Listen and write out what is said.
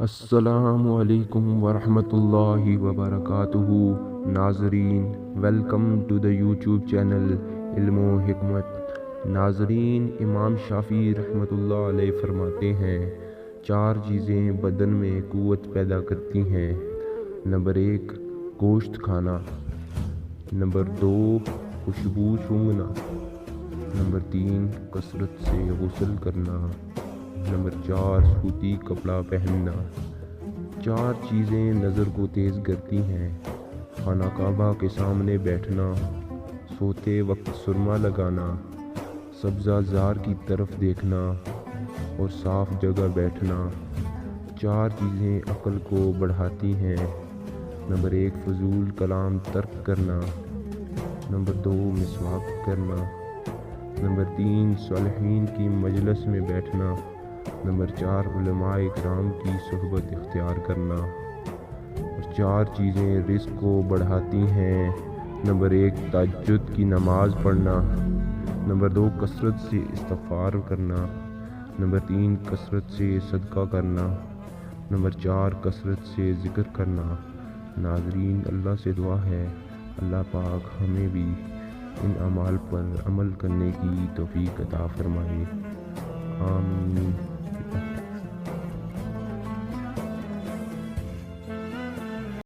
السلام علیکم ورحمۃ اللہ وبرکاتہ۔ ناظرین، welcome to the YouTube channel Ilm o حکمت۔ ناظرین، امام شافعی رحمۃ اللہ علیہ فرماتے ہیں 4 چیزیں بدن میں قوت پیدا کرتی ہیں۔ نمبر 1، گوشت کھانا۔ نمبر 2، خوشبو سونگھنا۔ نمبر 3، کثرت سے غسل کرنا۔ نمبر 4، سوتی کپڑا پہننا۔ 4 چیزیں نظر کو تیز کرتی ہیں۔ خانہ کعبہ کے سامنے بیٹھنا، سوتے وقت سرما لگانا، سبزہ زار کی طرف دیکھنا اور صاف جگہ بیٹھنا۔ 4 چیزیں عقل کو بڑھاتی ہیں۔ نمبر 1، فضول کلام ترک کرنا۔ نمبر 2، مسواک کرنا۔ نمبر 3، صالحین کی مجلس میں بیٹھنا۔ نمبر 4، علماء اکرام کی صحبت اختیار کرنا۔ اور 4 چیزیں رزق کو بڑھاتی ہیں۔ نمبر 1، تہجد کی نماز پڑھنا۔ نمبر 2، کثرت سے استغفار کرنا۔ نمبر 3، کثرت سے صدقہ کرنا۔ نمبر 4، کثرت سے ذکر کرنا۔ ناظرین، اللہ سے دعا ہے اللہ پاک ہمیں بھی ان اعمال پر عمل کرنے کی توفیق عطا فرمائے۔ آمین۔